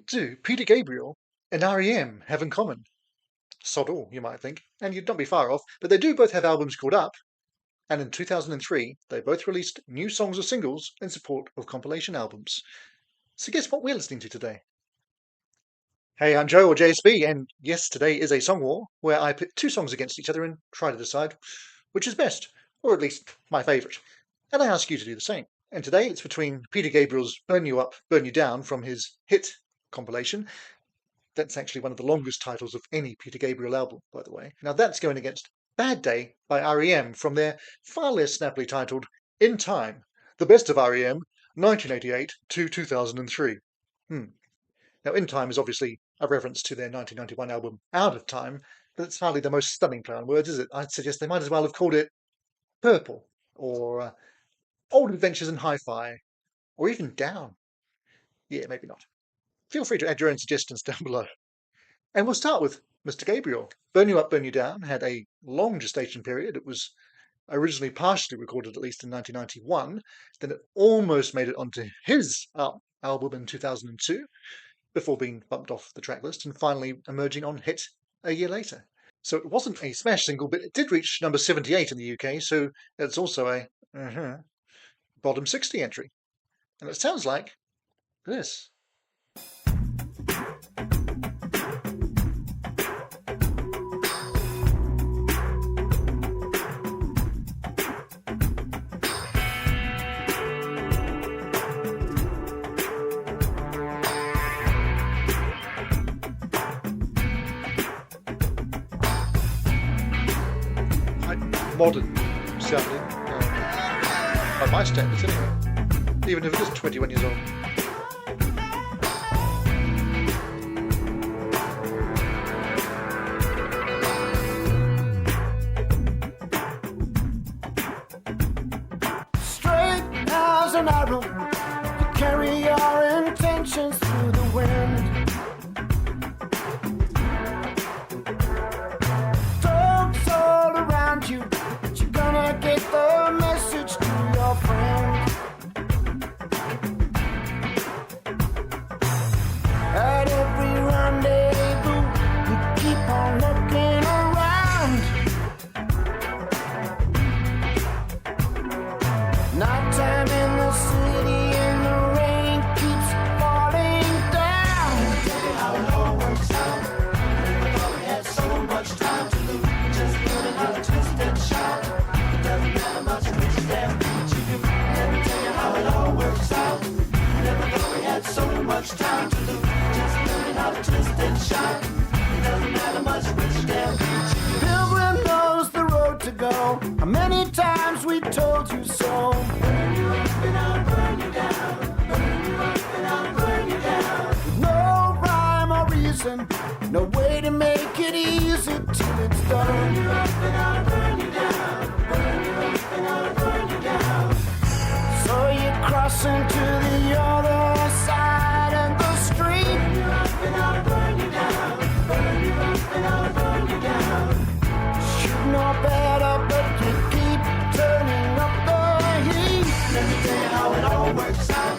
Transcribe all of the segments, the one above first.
do Peter Gabriel and R.E.M have in common? Sod all, you might think, and you'd not be far off, but they do both have albums called Up, and in 2003 they both released new songs or singles in support of compilation albums. So guess what we're listening to today? Hey, I'm Joe, or JSB, and yes, today is a song war, where I pit two songs against each other and try to decide which is best, or at least my favourite. And I ask you to do the same. And today it's between Peter Gabriel's Burn You Up, Burn You Down from his Hit compilation. That's actually one of the longest titles of any Peter Gabriel album, by the way. Now that's going against Bad Day by R.E.M. from their far less snappily titled In Time, the best of R.E.M., 1988 to 2003. Now In Time is obviously a reference to their 1991 album Out of Time, but it's hardly the most stunning play on words, is it? I'd suggest they might as well have called it Purple, or Old Adventures in Hi-Fi, or even Down. Yeah, maybe not. Feel free to add your own suggestions down below. And we'll start with Mr. Gabriel. Burn You Up, Burn You Down had a long gestation period. It was originally partially recorded, at least in 1991. Then it almost made it onto his album in 2002, before being bumped off the track list and finally emerging on Hit a year later. So it wasn't a smash single, but it did reach number 78 in the UK, so it's also a bottom 60 entry. And it sounds like this. Modern sounding, by my standards anyway, even if it is 21 years old. Straight as an arrow, you carry your intentions through the wind. Dogs all around you, get the message to your friend. At every rendezvous, you keep on looking around. Nighttime in the city and the rain keeps falling down. Let me tell you how it all works out. Never thought we had so much time to lose. Just learning how to twist and shout. Doesn't matter much which damn beat you. Let me tell you how it all works out. Never thought we had so much time to lose. Just learning how to twist and shout. It doesn't matter much which damn beat you. Pilgrim knows the road to go. How many times we told you so. Burn you up and I'll burn you down. Burn you up and I'll burn you down. No rhyme or reason, no way to make it easy till it's done. Burn you up and I'll burn you down. And I'll burn you down. So you cross into the other side of the street. Burn you up and I'll burn you down. Burn you up and I'll burn you down. Should know better, but you keep turning up the heat. Let me tell you how it all works out.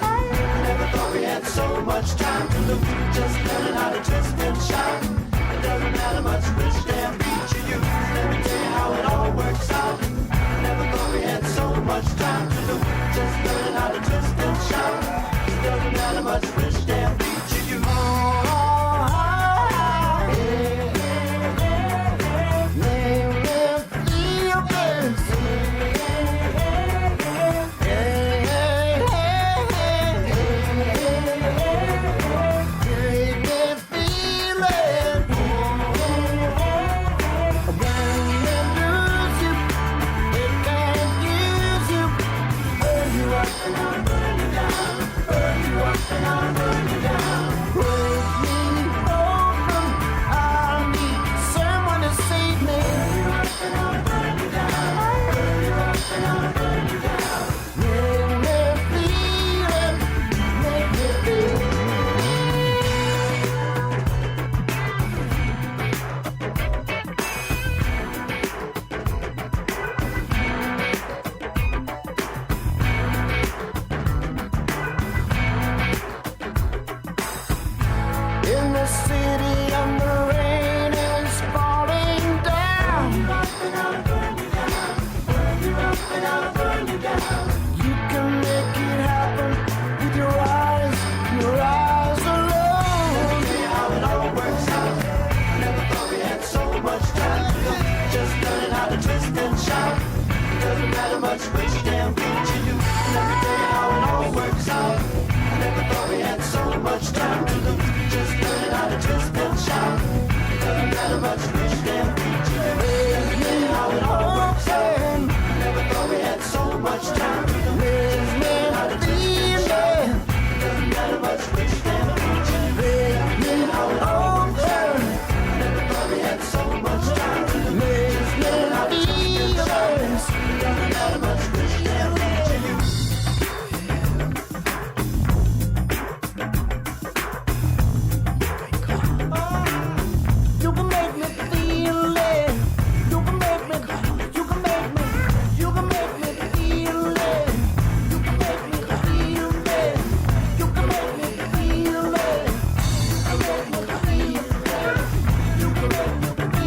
Never thought we had so much time to lose. Just learning how to twist and shout. It doesn't matter much which damn beat you use. Let me tell you how it all works out. Never thought we had so much time to lose. Just learning how to twist and shout. It doesn't matter much which damn beat you use. Feel it. city and the rain is falling down. And I'll burn you down. Burn you up and I'll burn you down. You can make it happen with your eyes alone. Let me tell you how it all works out. I never thought we had so much time to go. Just learning how to twist and shout. It doesn't matter much which damn beat you do. Let me tell you how it all works out. I never thought we had so much time to lose. Just learning how to twist and shout. It doesn't matter much which damn beat you do. Let me tell you how it all works out. I never thought we had so much time to lose. Just learning how to twist and shout. It doesn't matter much which damn beat you do. Let me tell you how it all works out. I never thought we had so much time to lose. Just learning how to twist and shout. It doesn't matter much which damn beat you do. You can make me feel it. You can make me, you can make me, you can make me feel it. You can make me feel it. You can make me feel it. You can make me feel it. You can make me feel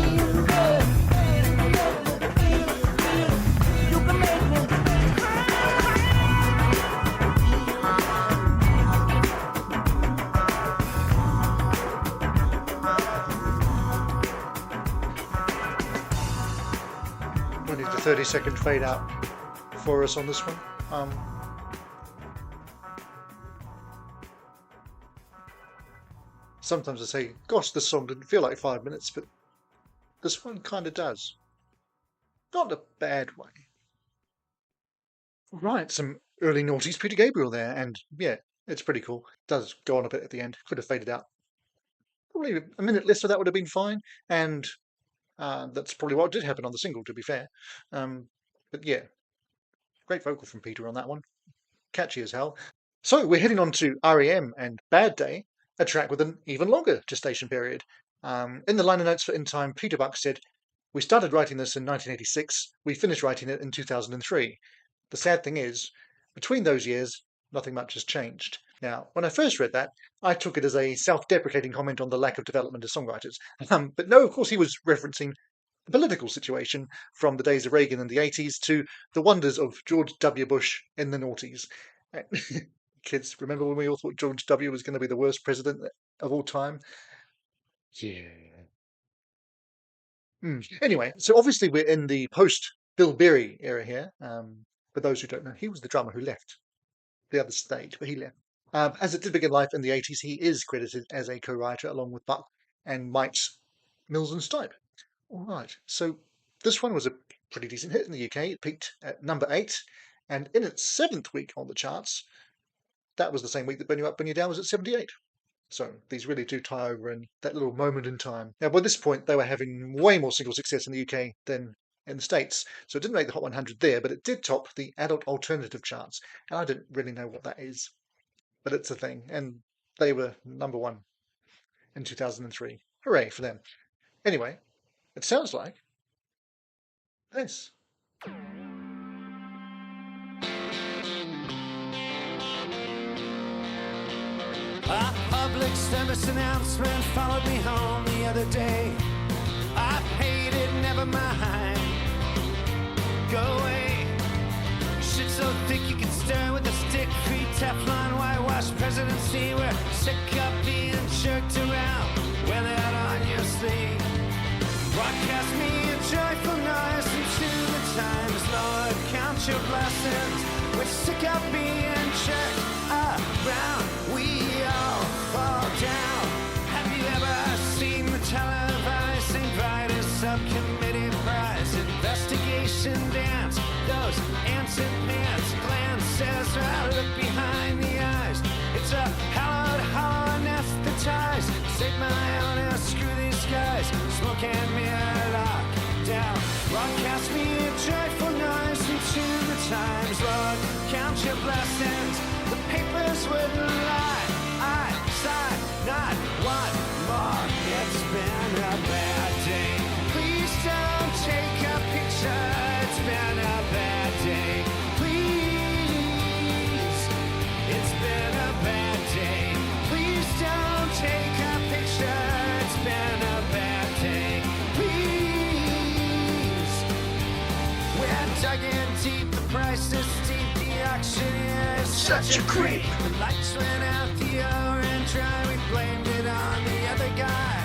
it. You can make me We need a 30-second fade out for us on this one. Sometimes I say, gosh, this song didn't feel like 5 minutes, but this one kind of does. Not in a bad way. Right, some early noughties Peter Gabriel there, and yeah, it's pretty cool. Does go on a bit at the end. Could have faded out. Probably a minute less of that would have been fine, and that's probably what did happen on the single, to be fair. But yeah, great vocal from Peter on that one. Catchy as hell. So we're heading on to R.E.M. and Bad Day, a track with an even longer gestation period. In the liner notes for In Time, Peter Buck said, "We started writing this in 1986, we finished writing it in 2003. The sad thing is, between those years, nothing much has changed." Now, when I first read that, I took it as a self-deprecating comment on the lack of development as songwriters. But no, of course he was referencing the political situation from the days of Reagan in the 80s to the wonders of George W. Bush in the noughties. Kids, remember when we all thought George W. was going to be the worst president of all time? Yeah. Anyway, so obviously we're in the post-Bill Berry era here. For those who don't know, he was the drummer who left the other stage, but he left. As it did begin life in the 80s, he is credited as a co-writer along with Buck and Mike's Mills and Stipe. All right, so this one was a pretty decent hit in the UK. It peaked at number 8, and in its 7th week on the charts, that was the same week that Burn You Up, Burn You Down was at 78. So these really do tie over in that little moment in time. Now, by this point, they were having way more single success in the UK than in the States. So it didn't make the Hot 100 there, but it did top the adult alternative charts. And I didn't really know what that is, but it's a thing. And they were number 1 in 2003. Hooray for them. Anyway, it sounds like this. A public service announcement followed me home the other day. I paid it, never mind. Go away. Shit so thick you can stir with a stick. Free Teflon, whitewash presidency. We're sick of being jerked around. Wear that on your sleeve. Broadcast me a joyful noise into the times. Lord, count your blessings. We're sick of being jerked around. We all fall down. Have you ever seen the televising brightest subcommittee prize investigation dance? Those ants and pants glances right look behind the eyes. It's a hallowed, hollow anesthetized. Save my honor, screw these guys. Smoke and mirror lock down. Broadcast me a joyful noise into the times. Lord, count your blessings. The papers wouldn't lie. I sign not one more. It's been a bad day. Please don't take a picture. It's been a bad day. Please. It's been a bad day. Please don't take a picture. such a creep. The lights went out the orange eye, we blamed it on the other guy.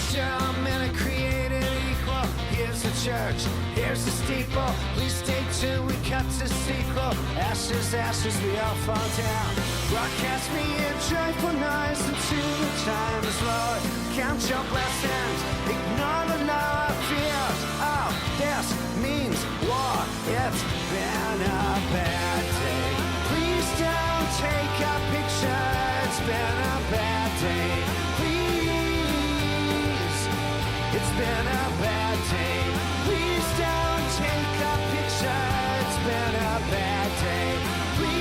Sure, I'm meant to create an equal. Here's the church, here's the steeple. Please stay tuned, we cut to sequel. Ashes, ashes, we all fall down. Broadcast me in joyful noise until the time is Lord. Count your blessings, ignore the law of fears. Oh, this means war. It's been a bad day. Please don't take a picture. It's been a bad day. Please, it's been a bad day. Please don't take a picture. It's been a bad day. Please.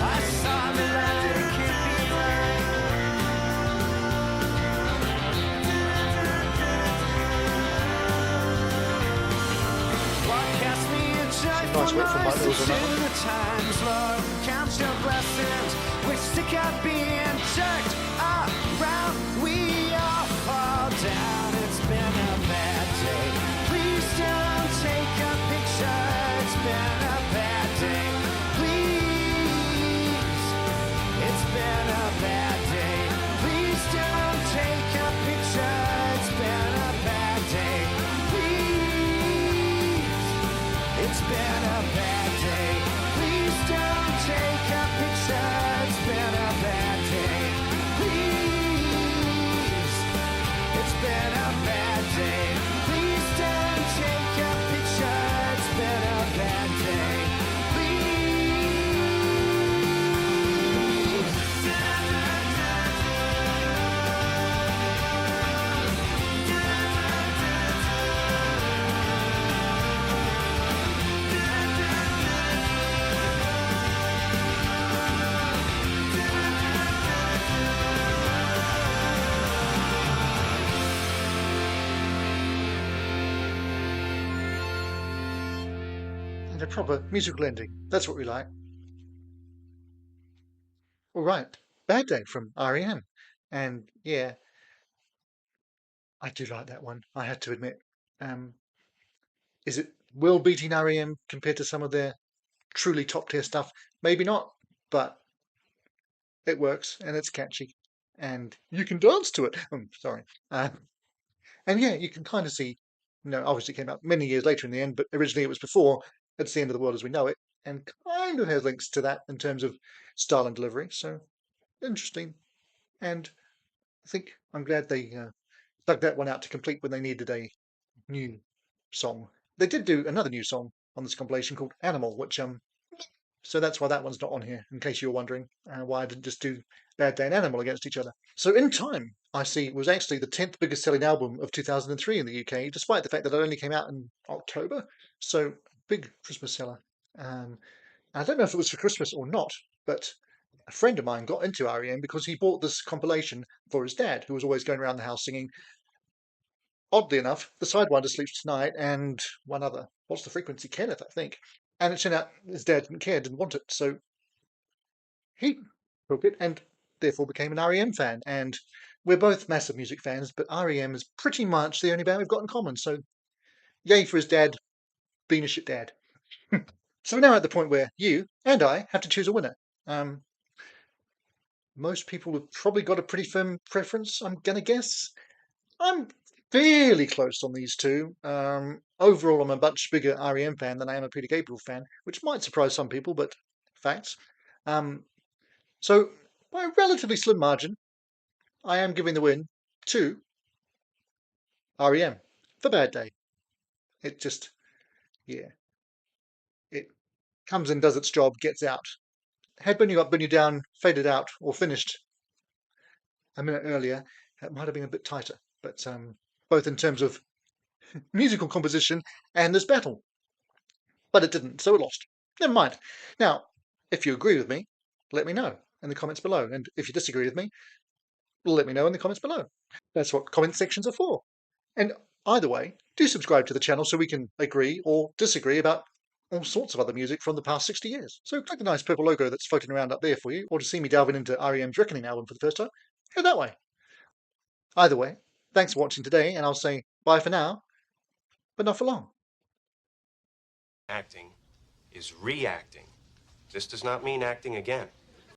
I saw the light, it can't be right. Broadcast me a joyful Nice work from Mike noise Mills on that until the times, Lord. Count your blessings, we stick out being jerked around. We all fall down. It's been a bad day. Please don't take a picture. It's been a bad day. Please, it's been a bad day. Please don't take a picture. It's been a bad day. Please, it's been a bad day. Please don't take a picture. It's been a bad day. Please, it's been a bad day. Please don't take a picture. It's been a bad day. Please. And a proper musical ending. That's what we like. All right, Bad Day from R.E.M. And yeah, I do like that one, I had to admit. Is it well beating R.E.M. compared to some of their truly top tier stuff? Maybe not, but it works and it's catchy. And you can dance to it. Sorry. And yeah, you can kind of see, obviously it came out many years later in the end, but originally it was before It's the End of the World as We Know It, and kind of has links to that in terms of style and delivery. So interesting. And I think I'm glad they dug that one out to complete when they needed a new song. They did do another new song on this compilation called Animal, which so that's why that one's not on here, in case you were wondering why I didn't just do Bad Day and Animal against each other. So In Time, I see, was actually the 10th biggest selling album of 2003 in the UK, despite the fact that it only came out in October. So big Christmas seller. I don't know if it was for Christmas or not, but a friend of mine got into REM because he bought this compilation for his dad, who was always going around the house singing, oddly enough, The Sidewinder Sleeps Tonight and one other. What's the Frequency? Kenneth, I think. And it turned out his dad didn't care, didn't want it, so he took it and therefore became an REM fan. And we're both massive music fans, but REM is pretty much the only band we've got in common. So yay for his dad being a shit dad. So we're now at the point where you and I have to choose a winner. Most people have probably got a pretty firm preference, I'm going to guess. I'm fairly close on these two. Overall, I'm a much bigger REM fan than I am a Peter Gabriel fan, which might surprise some people, but facts. So, by a relatively slim margin, I am giving the win to REM for Bad Day. It just, yeah, it comes in, does its job, gets out. Had Burn You Up, Burn You Down faded out or finished a minute earlier, it might have been a bit tighter, but both in terms of musical composition and this battle. But it didn't, so it lost. Never mind. Now, if you agree with me, let me know in the comments below. And if you disagree with me, let me know in the comments below. That's what comment sections are for. And either way, do subscribe to the channel so we can agree or disagree about all sorts of other music from the past 60 years. So click the nice purple logo that's floating around up there for you, or to see me delving into R.E.M's Reckoning album for the first time, head that way. Either way, thanks for watching today, and I'll say bye for now, but not for long. Acting is reacting. This does not mean acting again.